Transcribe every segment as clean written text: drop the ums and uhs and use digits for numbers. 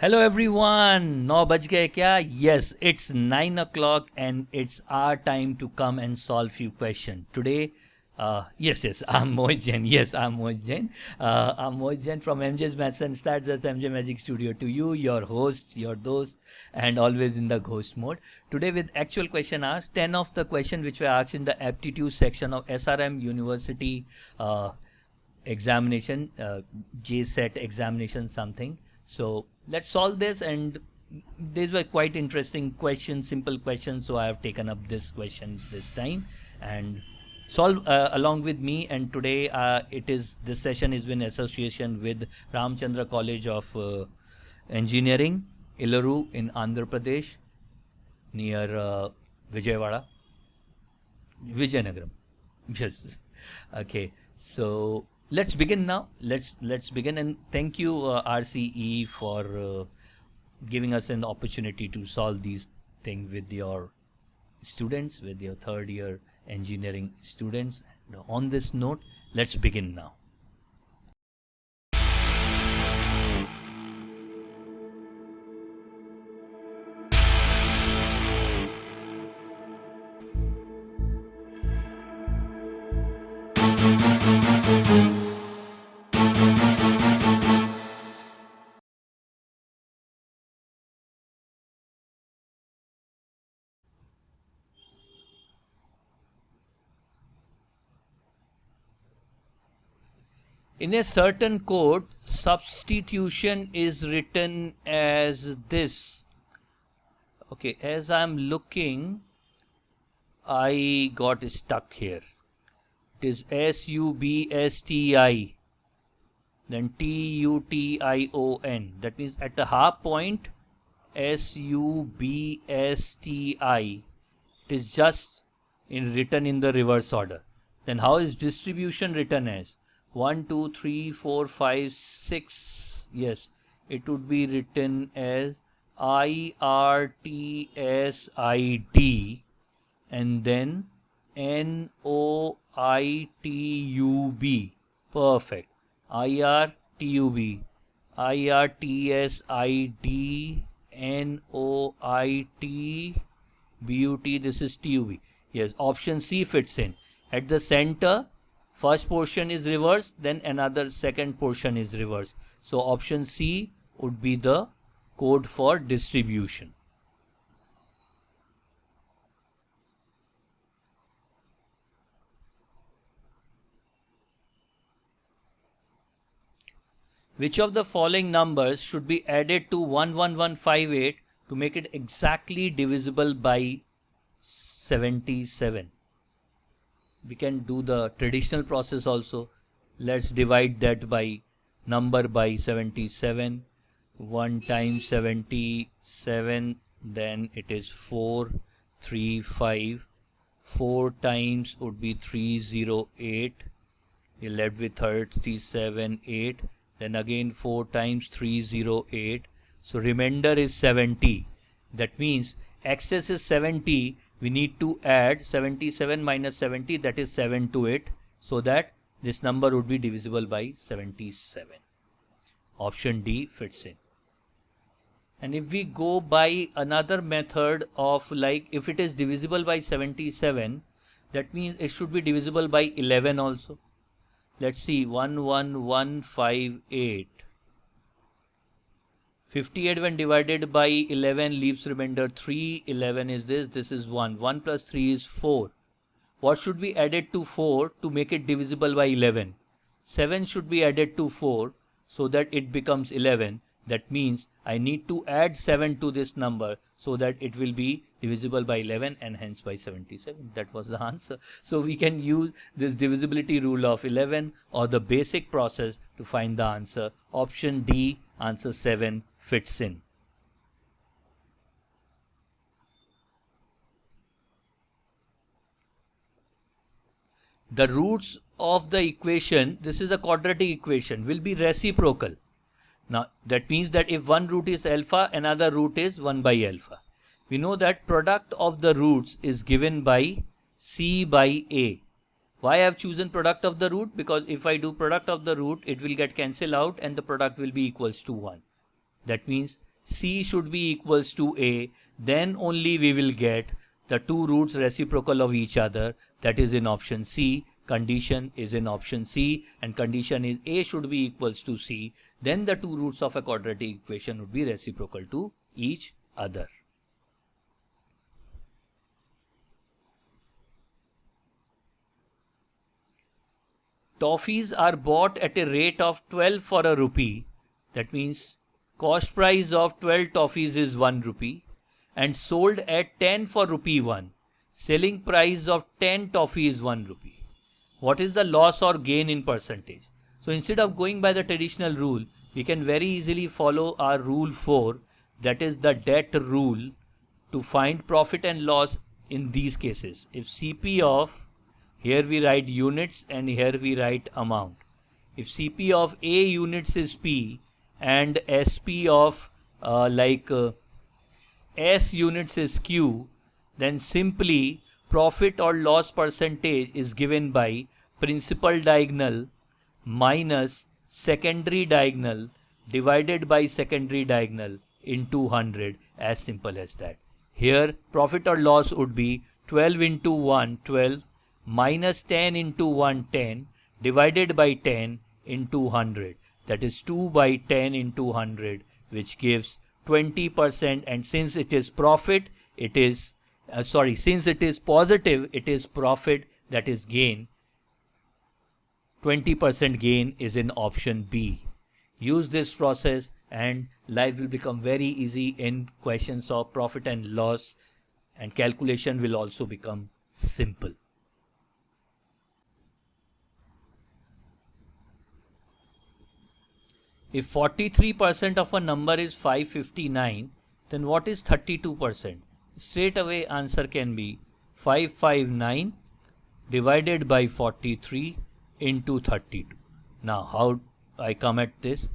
Hello everyone, 9 बज गए क्या? Yes, it's 9 o'clock and it's our time to come and solve few questions. Today, yes, I'm Mohit Jain. Yes, I'm Mohit Jain. I'm Mohit Jain from MJ's Maths and Stats as MJ Magic Studio. To you, your host, your dost, and always in the ghost mode. Today with actual question asked, 10 of the question which were asked in the Aptitude section of SRM University examination, JSET examination something. So let's solve this, and these were quite interesting questions, simple questions, so I have taken up this question this time and solve along with me. And today this session is in association with Ramchandra College of Engineering, Iluru in Andhra Pradesh, near Vijayawada, Vijayanagaram. Yes. Okay. So let's begin now. Let's begin, and thank you RCE for giving us an opportunity to solve these things with your students, with your third year engineering students. And on this note, let's begin now. In a certain code, substitution is written as this. Okay, as I'm looking, I got stuck here. It is SUBSTI, then TUTION. That means at the half point, SUBSTI. It is just written in the reverse order. Then how is distribution written as? 1, 2, 3, 4, 5, 6. Yes, it would be written as IRTSID and then NOITUB. Perfect. IRTUB, IRTSID, NOITBUT. This is TUB. Yes, option C fits in. At the center, first portion is reversed, then another second portion is reversed. So option C would be the code for distribution. Which of the following numbers should be added to 11158 to make it exactly divisible by 77? We can do the traditional process also. Let's divide that by number by 77. 1 times 77, then it is 435. 4 times would be 308. You're left with 37, 8. Then again 4 times 308. So remainder is 70. That means excess is 70. We need to add 77 minus 70, that is 7 to it, so that this number would be divisible by 77. Option D fits in. And if we go by another method of, like, if it is divisible by 77, that means it should be divisible by 11 also. Let's see, 11158. 58 when divided by 11 leaves remainder 3. 11 is this is 1. 1 plus 3 is 4. What should be added to 4 to make it divisible by 11? 7 should be added to 4 so that it becomes 11. That means I need to add 7 to this number so that it will be divisible by 11 and hence by 77. That was the answer. So we can use this divisibility rule of 11 or the basic process to find the answer. Option D, answer 7, fits in. The roots of the equation, this is a quadratic equation, will be reciprocal. Now that means that if one root is alpha, another root is 1 by alpha. We know that product of the roots is given by C by A. Why I have chosen product of the root? Because if I do product of the root, it will get cancelled out and the product will be equals to 1. That means C should be equals to A, then only we will get the two roots reciprocal of each other. That is in option C. Condition is in option C, and condition is A should be equals to C. Then the two roots of a quadratic equation would be reciprocal to each other. Toffees are bought at a rate of 12 for a rupee. That means cost price of 12 toffees is 1 rupee, and sold at 10 for rupee 1. Selling price of 10 toffee is 1 rupee. What is the loss or gain in percentage? So instead of going by the traditional rule, we can very easily follow our rule 4, that is the debt rule, to find profit and loss in these cases. If CP of, here we write units and here we write amount. If CP of A units is P and SP of S units is Q, then simply profit or loss percentage is given by principal diagonal minus secondary diagonal divided by secondary diagonal into 100, as simple as that. Here profit or loss would be 12 into 1, 12, minus 10 into 1, 10, divided by 10 into 100. That is 2 by 10 into 100, which gives 20%. And since it is profit, it is, since it is positive, it is profit, that is gain. 20% gain is in option B. Use this process and life will become very easy in questions of profit and loss, and calculation will also become simple. If 43% of a number is 559, then what is 32%? Straight away answer can be 559 divided by 43 into 32. Now how I come at this?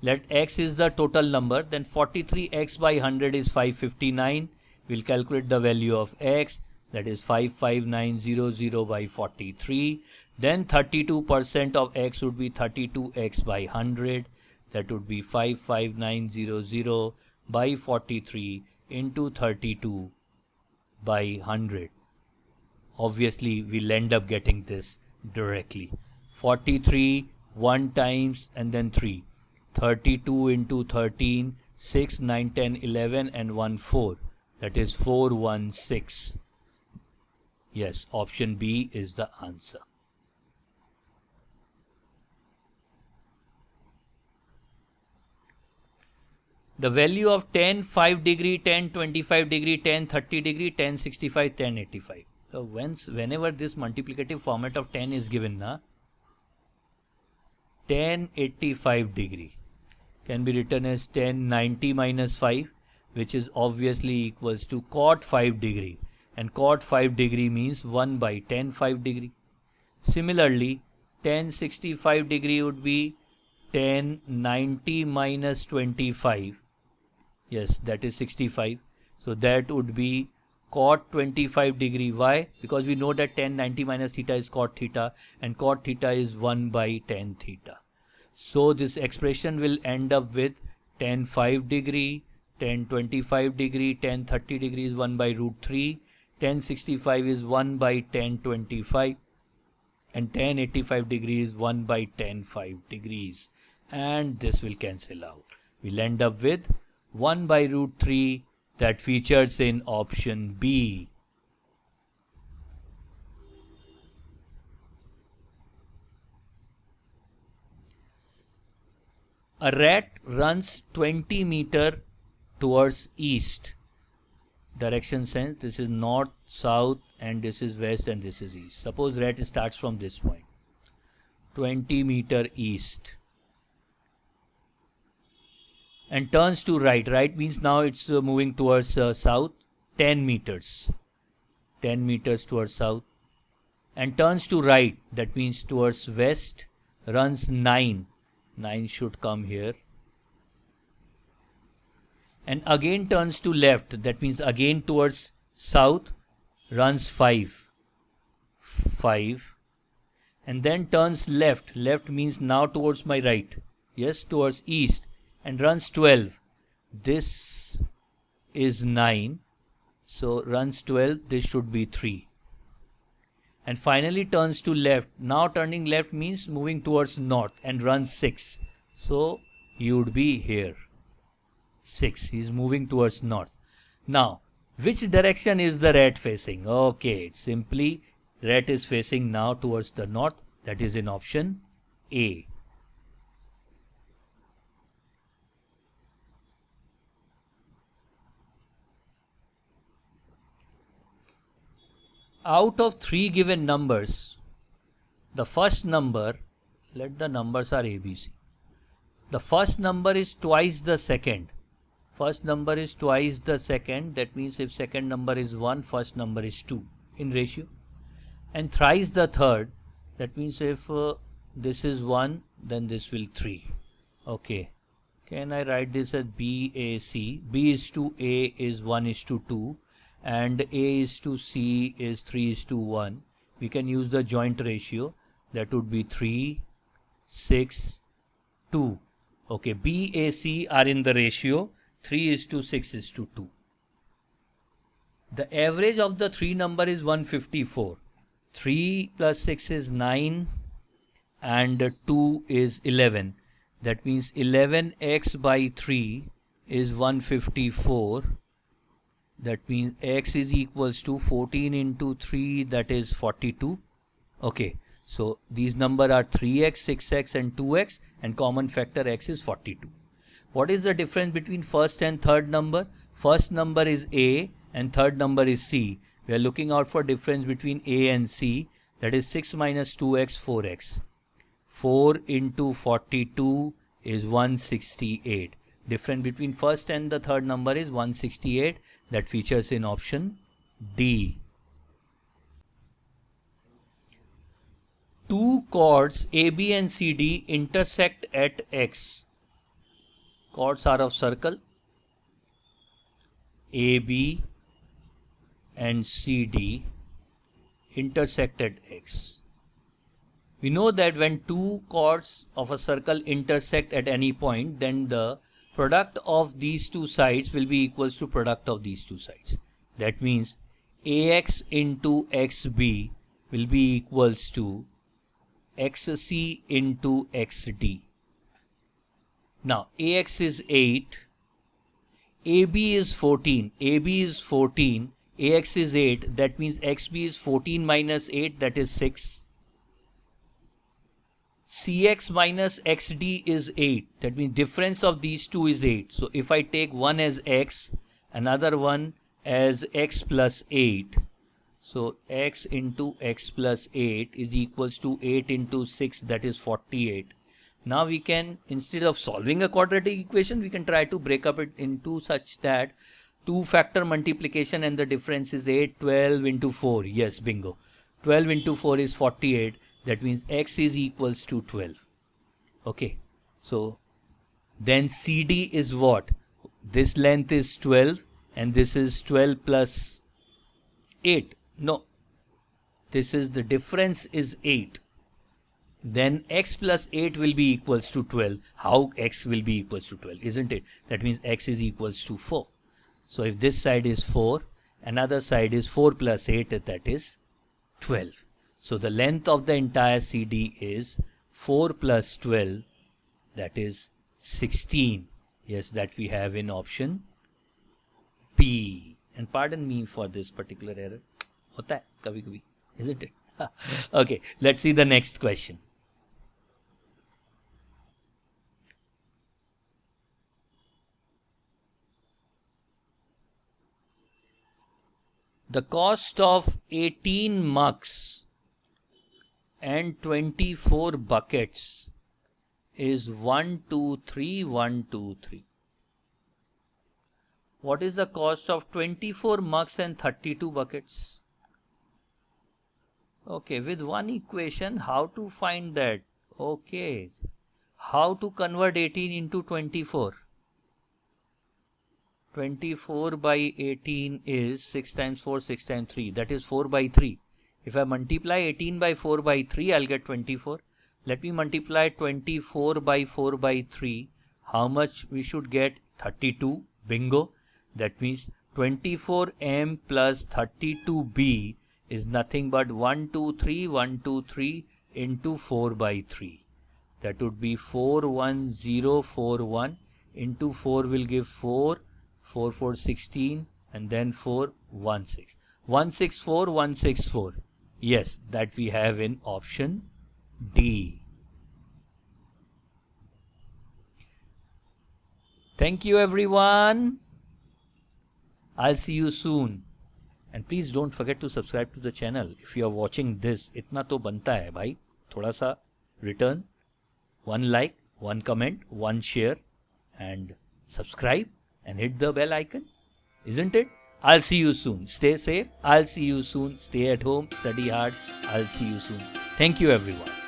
Let x is the total number, then 43x by 100 is 559. We'll calculate the value of x, that is 55900 by 43. Then 32% of x would be 32x by 100. That would be 55900 by 43 into 32 by 100. Obviously, we'll end up getting this directly. 43, 1 times and then 3. 32 into 13, 6, 9, 10, 11 and 1, 4. That is 416. Yes, option B is the answer. The value of 10, 5 degree, 10, 25 degree, 10, 30 degree, 10, 65, 10, 85. So whenever this multiplicative format of 10 is given, 10, 85 degree can be written as 10, 90 minus 5, which is obviously equals to cot 5 degree. And cot 5 degree means 1 by 10, 5 degree. Similarly, 10, 65 degree would be 10, 90 minus 25. Yes, that is 65. So that would be cot 25 degree. Why? Because we know that 10, 90 minus theta is cot theta, and cot theta is 1 by 10 theta. So this expression will end up with 10, 5 degree, 10, 25 degree, 10, 30 degree is 1 by root 3, 10, 65 is 1 by 10, 25, and 10, 85 degree is 1 by 10, 5 degrees. And this will cancel out. We'll end up with 1 by root 3 that features in option B. A rat runs 20 meters towards east. Direction sense, this is north, south, and this is west, and this is east. Suppose rat starts from this point. 20 meters east. And turns to right. Right means now it's moving towards south. 10 meters. 10 meters towards south. And turns to right. That means towards west. Runs 9. 9 should come here. And again turns to left. That means again towards south. Runs 5. 5. And then turns left. Left means now towards my right. Yes, towards east. And runs 12. this is 9, so runs 12, this should be 3. And finally turns to left. Now turning left means moving towards north and runs 6. So you would be here. 6. He's moving towards north. Now, which direction is the rat facing? Okay, it's simply rat is facing now towards the north. That is in option A. Out of 3 given numbers, the first number, let the numbers are ABC. The first number is twice the second. First number is twice the second. That means if second number is 1, first number is 2 in ratio. And thrice the third. That means if this is 1, then this will 3. Okay. Can I write this as BAC? B is to A is 1 is to 2. And A is to C is 3 is to 1. We can use the joint ratio. That would be 3, 6, 2. Okay, B, A, C are in the ratio 3 is to 6 is to 2. The average of the 3 number is 154. 3 plus 6 is 9 and 2 is 11. That means 11x by 3 is 154. That means x is equals to 14 into 3, that is 42. Okay, so these numbers are 3x, 6x and 2x, and common factor x is 42. What is the difference between first and third number? First number is A and third number is C. We are looking out for difference between A and C. That is 6 minus 2x, 4x. 4 into 42 is 168. Difference between first and the third number is 168. That features in option D. Two chords AB and CD intersect at X. Chords are of circle. AB and CD intersect at X. We know that when two chords of a circle intersect at any point, then the product of these two sides will be equals to product of these two sides. That means AX into XB will be equals to XC into XD. Now AX is 8, AB is 14, AB is 14, AX is 8, that means XB is 14 minus 8, that is 6. CX minus XD is 8. That means difference of these two is 8. So if I take one as X, another one as X plus 8. So X into X plus 8 is equals to 8 into 6, that is 48. Now we can, instead of solving a quadratic equation, we can try to break up it into such that two factor multiplication and the difference is 8, 12 into 4. Yes, bingo. 12 into 4 is 48. That means X is equals to 12. Okay. So then CD is what? This length is 12 and this is 12 plus 8. No. This is the difference is 8. Then X plus 8 will be equals to 12. How X will be equals to 12? Isn't it? That means X is equals to 4. So if this side is 4, another side is 4 plus 8, that is 12. So the length of the entire CD is 4 plus 12, that is 16. Yes, that we have in option P. And pardon me for this particular error. Hota hai, kabhi kabhi, isn't it? Okay, let's see the next question. The cost of 18 mugs and 24 buckets is 123,123. What is the cost of 24 mugs and 32 buckets? Okay, with one equation, how to find that? Okay, how to convert 18 into 24? 24 by 18 is 6 times 4, 6 times 3. That is 4 by 3. If I multiply 18 by 4 by 3, I'll get 24. Let me multiply 24 by 4 by 3. How much we should get? 32. Bingo. That means 24m plus 32b is nothing but 123 into 4 by 3. That would be 41041 into 4 will give 4, 4 4 16, and then 4 16. 164. Yes, that we have in option D. Thank you everyone. I'll see you soon. And please don't forget to subscribe to the channel. If you are watching this, इतना तो बनता है भाई. थोड़ा सा return, one like, one comment, one share, and subscribe and hit the bell icon. Isn't it? I'll see you soon. Stay safe. I'll see you soon. Stay at home. Study hard. I'll see you soon. Thank you everyone.